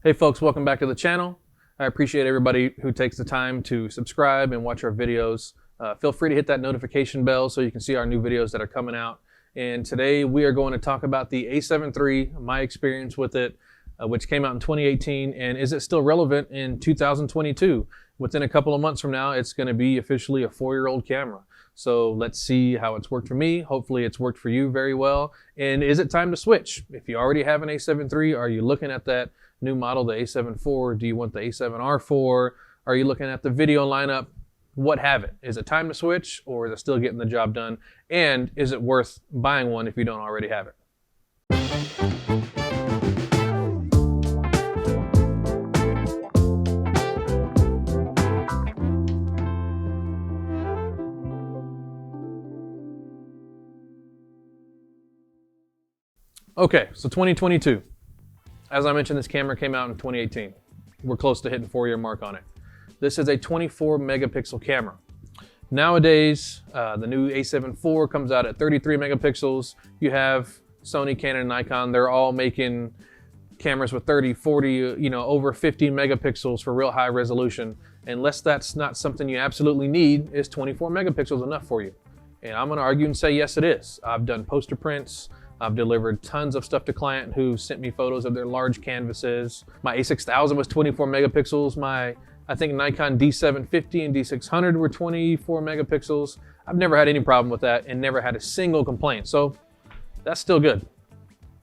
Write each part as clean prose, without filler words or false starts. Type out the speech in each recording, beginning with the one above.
Hey folks, welcome back to the channel. I appreciate everybody who takes the time to subscribe and watch our videos. Feel free to hit that notification bell so you can see our new videos that are coming out. And today we are going to talk about the A7 III, my experience with it, which came out in 2018, and is it still relevant in 2022? Within a couple of months from now, it's going to be officially a 4-year-old camera. So let's see how it's worked for me. Hopefully it's worked for you very well. And is it time to switch? If you already have an A7 III, are you looking at that new model, the A7 IV? Do you want the A7R IV? Are you looking at the video lineup? What have it? Is it time to switch, or is it still getting the job done? And is it worth buying one if you don't already have it? Okay, so 2022. As I mentioned, this camera came out in 2018. We're close to hitting 4-year mark on it. This is a 24 megapixel camera. Nowadays, the new A7 IV comes out at 33 megapixels. You have Sony, Canon, and Nikon. They're all making cameras with 30, 40, over 50 megapixels for real high resolution. Unless that's not something you absolutely need, is 24 megapixels enough for you? And I'm gonna argue and say yes, it is. I've done poster prints. I've delivered tons of stuff to client who sent me photos of their large canvases. My A6000 was 24 megapixels. I think Nikon D750 and D600 were 24 megapixels. I've never had any problem with that and never had a single complaint. So that's still good.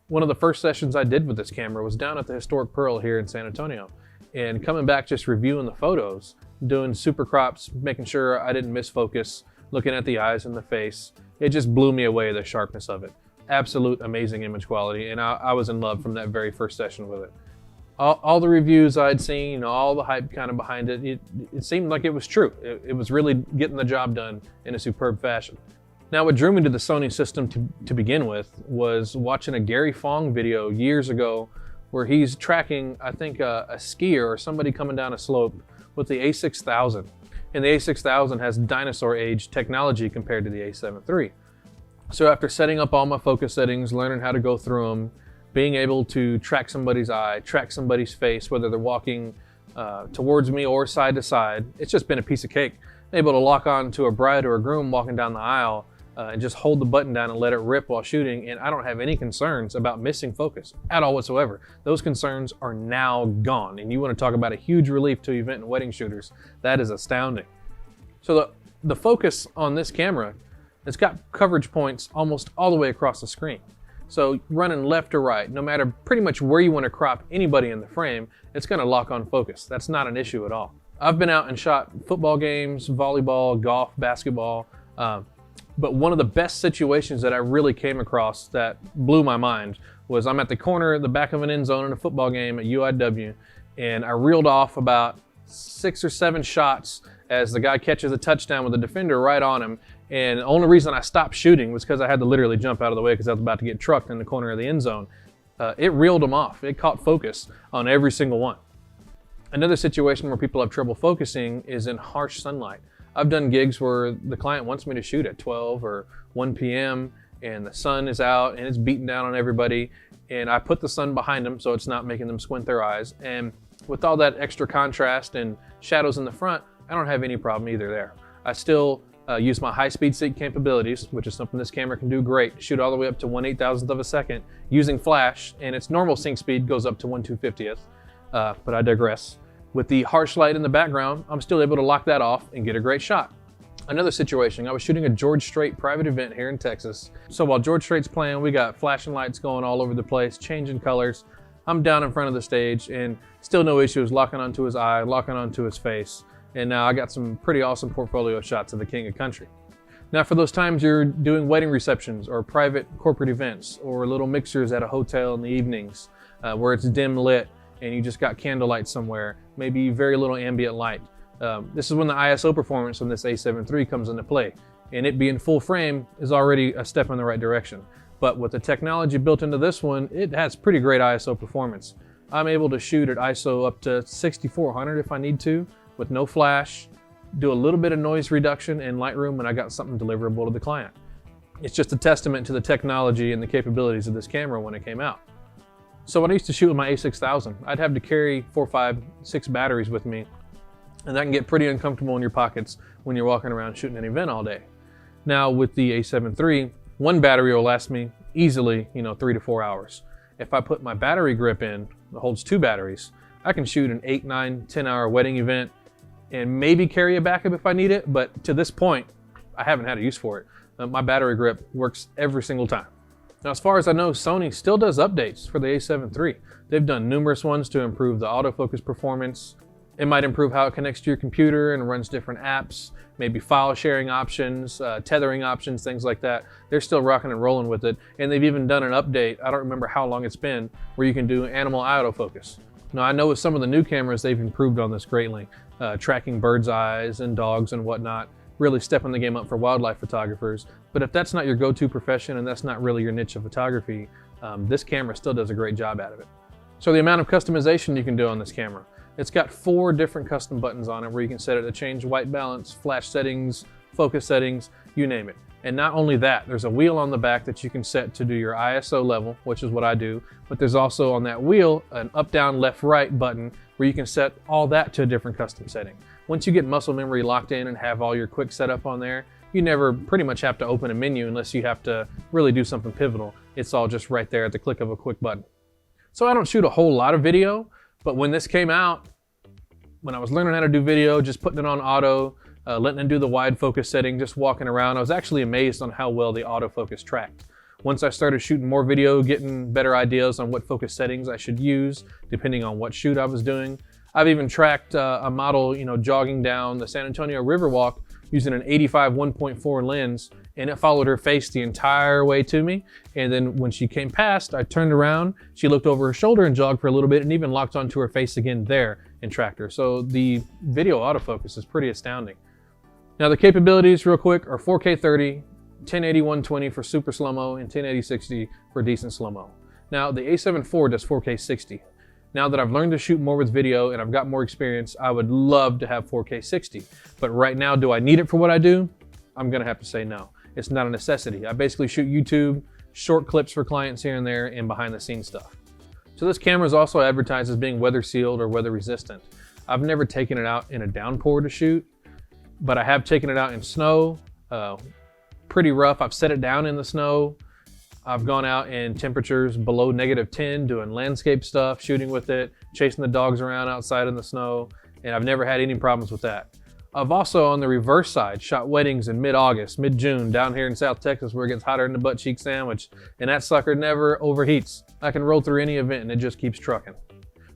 One of the first sessions I did with this camera was down at the historic Pearl here in San Antonio. And coming back, just reviewing the photos, doing super crops, making sure I didn't miss focus, looking at the eyes and the face. It just blew me away, the sharpness of it. Absolute amazing image quality, and I was in love from that very first session with it. All the reviews I'd seen, all the hype kind of behind it, it seemed like it was true. It was really getting the job done in a superb fashion. Now, what drew me to the Sony system to begin with was watching a Gary Fong video years ago where he's tracking, I think, a skier or somebody coming down a slope with the A6000. And the A6000 has dinosaur age technology compared to the A7 III. So after setting up all my focus settings, learning how to go through them, being able to track somebody's eye, track somebody's face, whether they're walking towards me or side to side, it's just been a piece of cake. Able to lock on to a bride or a groom walking down the aisle and just hold the button down and let it rip while shooting, and I don't have any concerns about missing focus at all whatsoever. Those concerns are now gone, and you want to talk about a huge relief to event and wedding shooters. That is astounding. So the focus on this camera, it's got coverage points almost all the way across the screen. So running left or right, no matter pretty much where you want to crop anybody in the frame, it's going to lock on focus. That's not an issue at all. I've been out and shot football games, volleyball, golf, basketball, but one of the best situations that I really came across that blew my mind was I'm at the corner at the back of an end zone in a football game at UIW, and I reeled off about 6 or 7 shots as the guy catches a touchdown with the defender right on him. And the only reason I stopped shooting was because I had to literally jump out of the way because I was about to get trucked in the corner of the end zone. It reeled them off. It caught focus on every single one. Another situation where people have trouble focusing is in harsh sunlight. I've done gigs where the client wants me to shoot at 12 or 1 p.m. and the sun is out and it's beating down on everybody, and I put the sun behind them so it's not making them squint their eyes. And with all that extra contrast and shadows in the front, I don't have any problem either there. I still use my high-speed sync capabilities, which is something this camera can do great. Shoot all the way up to 1/8,000th of a second using flash, and its normal sync speed goes up to 1/250th, but I digress. With the harsh light in the background, I'm still able to lock that off and get a great shot. Another situation, I was shooting a George Strait private event here in Texas. So while George Strait's playing, we got flashing lights going all over the place, changing colors. I'm down in front of the stage and still no issues locking onto his eye, locking onto his face. And now I got some pretty awesome portfolio shots of the king of country. Now for those times you're doing wedding receptions or private corporate events or little mixers at a hotel in the evenings where it's dim lit and you just got candlelight somewhere, maybe very little ambient light. This is when the ISO performance on this A7 III comes into play. And it being full frame is already a step in the right direction. But with the technology built into this one, it has pretty great ISO performance. I'm able to shoot at ISO up to 6400 if I need to, with no flash, do a little bit of noise reduction in Lightroom, and I got something deliverable to the client. It's just a testament to the technology and the capabilities of this camera when it came out. So when I used to shoot with my A6000, I'd have to carry 4, 5, 6 batteries with me, and that can get pretty uncomfortable in your pockets when you're walking around shooting an event all day. Now with the A7 III, one battery will last me easily, 3 to 4 hours. If I put my battery grip in, that holds 2 batteries, I can shoot an 8, 9, 10 hour wedding event and maybe carry a backup if I need it, but to this point, I haven't had a use for it. My battery grip works every single time. Now, as far as I know, Sony still does updates for the A7 III. They've done numerous ones to improve the autofocus performance. It might improve how it connects to your computer and runs different apps, maybe file sharing options, tethering options, things like that. They're still rocking and rolling with it. And they've even done an update, I don't remember how long it's been, where you can do animal autofocus. Now, I know with some of the new cameras, they've improved on this greatly, tracking birds' eyes and dogs and whatnot, really stepping the game up for wildlife photographers. But if that's not your go-to profession and that's not really your niche of photography, this camera still does a great job out of it. So the amount of customization you can do on this camera, it's got 4 different custom buttons on it where you can set it to change white balance, flash settings, focus settings, you name it. And not only that, there's a wheel on the back that you can set to do your ISO level, which is what I do, but there's also on that wheel an up, down, left, right button where you can set all that to a different custom setting. Once you get muscle memory locked in and have all your quick setup on there, you never pretty much have to open a menu unless you have to really do something pivotal. It's all just right there at the click of a quick button. So I don't shoot a whole lot of video, but when this came out, when I was learning how to do video, just putting it on auto, letting it do the wide focus setting, just walking around, I was actually amazed on how well the autofocus tracked. Once I started shooting more video, getting better ideas on what focus settings I should use, depending on what shoot I was doing. I've even tracked a model, jogging down the San Antonio Riverwalk using an 85 1.4 lens, and it followed her face the entire way to me. And then when she came past, I turned around, she looked over her shoulder and jogged for a little bit and even locked onto her face again there and tracked her. So the video autofocus is pretty astounding. Now the capabilities real quick are 4K 30, 1080 120 for super slow-mo, and 1080 60 for decent slow-mo. Now the A7 IV does 4K 60. Now that I've learned to shoot more with video and I've got more experience, I would love to have 4K 60. But right now, do I need it for what I do? I'm gonna have to say no. It's not a necessity. I basically shoot YouTube, short clips for clients here and there, and behind the scenes stuff. So this camera is also advertised as being weather sealed or weather resistant. I've never taken it out in a downpour to shoot, but I have taken it out in snow, pretty rough. I've set it down in the snow. I've gone out in temperatures below -10 doing landscape stuff, shooting with it, chasing the dogs around outside in the snow, and I've never had any problems with that. I've also, on the reverse side, shot weddings in mid-August, mid-June, down here in South Texas where it gets hotter than the butt cheek sandwich, and that sucker never overheats. I can roll through any event and it just keeps trucking.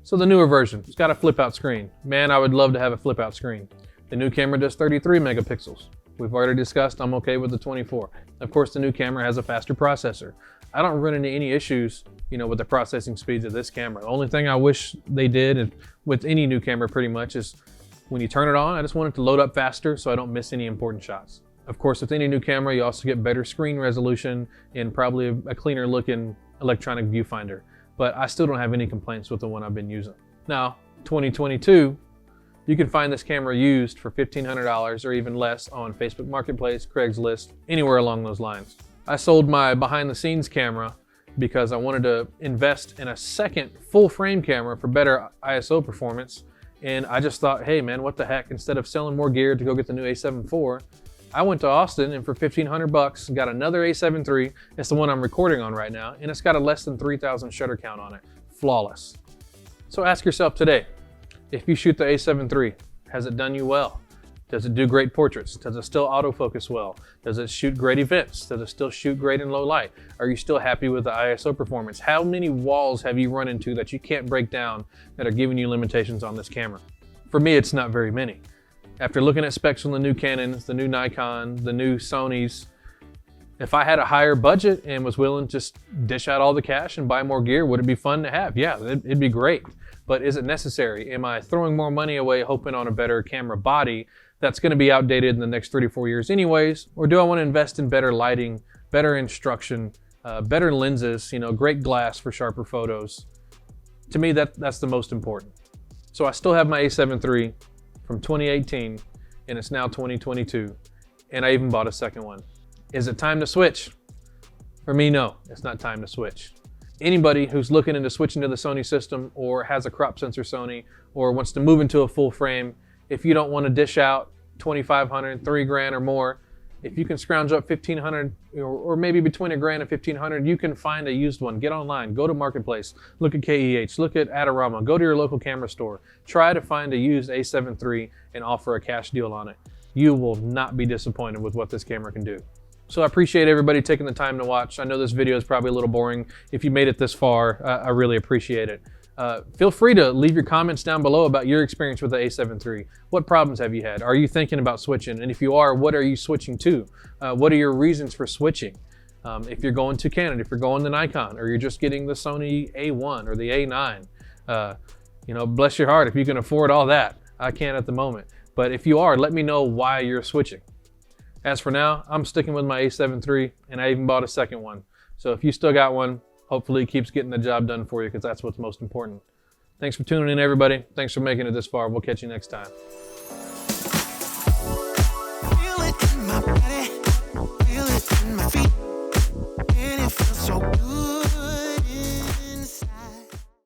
So the newer version, it's got a flip-out screen. Man, I would love to have a flip-out screen. The new camera does 33 megapixels. We've already discussed I'm okay with the 24. Of course, the new camera has a faster processor. I don't run into any issues, with the processing speeds of this camera. The only thing I wish they did, and with any new camera pretty much, is when you turn it on, I just want it to load up faster so I don't miss any important shots. Of course, with any new camera, you also get better screen resolution and probably a cleaner looking electronic viewfinder. But I still don't have any complaints with the one I've been using. Now, 2022, you can find this camera used for $1,500 or even less on Facebook Marketplace, Craigslist, anywhere along those lines. I sold my behind the scenes camera because I wanted to invest in a second full frame camera for better ISO performance. And I just thought, hey man, what the heck? Instead of selling more gear to go get the new A7 IV, I went to Austin and for $1,500 got another A7 III. It's the one I'm recording on right now, and it's got a less than 3,000 shutter count on it. Flawless. So ask yourself today, if you shoot the A7 III, has it done you well? Does it do great portraits? Does it still autofocus well? Does it shoot great events? Does it still shoot great in low light? Are you still happy with the ISO performance? How many walls have you run into that you can't break down that are giving you limitations on this camera? For me, it's not very many. After looking at specs on the new Canons, the new Nikon, the new Sonys, if I had a higher budget and was willing to just dish out all the cash and buy more gear, would it be fun to have? Yeah, it'd be great. But is it necessary? Am I throwing more money away hoping on a better camera body that's going to be outdated in the next 3 to 4 years anyways? Or do I want to invest in better lighting, better instruction, better lenses, great glass for sharper photos? To me, that's the most important. So I still have my A7 III from 2018, and it's now 2022, and I even bought a second one. Is it time to switch? For me, no, it's not time to switch. anybody who's looking into switching to the Sony system or has a crop sensor Sony or wants to move into a full frame, if you don't want to dish out $2,500, $3,000 or more, if you can scrounge up $1,500 or maybe between $1,000 and $1,500, you can find a used one. Get online, go to Marketplace, look at KEH, look at Adorama, go to your local camera store. Try to find a used A7 III and offer a cash deal on it. You will not be disappointed with what this camera can do. So I appreciate everybody taking the time to watch. I know this video is probably a little boring. If you made it this far, I really appreciate it. Feel free to leave your comments down below about your experience with the A7 III. What problems have you had? Are you thinking about switching? And if you are, what are you switching to? What are your reasons for switching? If you're going to Canon, if you're going to Nikon, or you're just getting the Sony A1 or the A9, you know, bless your heart if you can afford all that. I can't at the moment. But if you are, let me know why you're switching. As for now, I'm sticking with my A7 III, and I even bought a second one. So if you still got one, hopefully it keeps getting the job done for you, because that's what's most important. Thanks for tuning in, everybody. Thanks for making it this far. We'll catch you next time. Feel it in my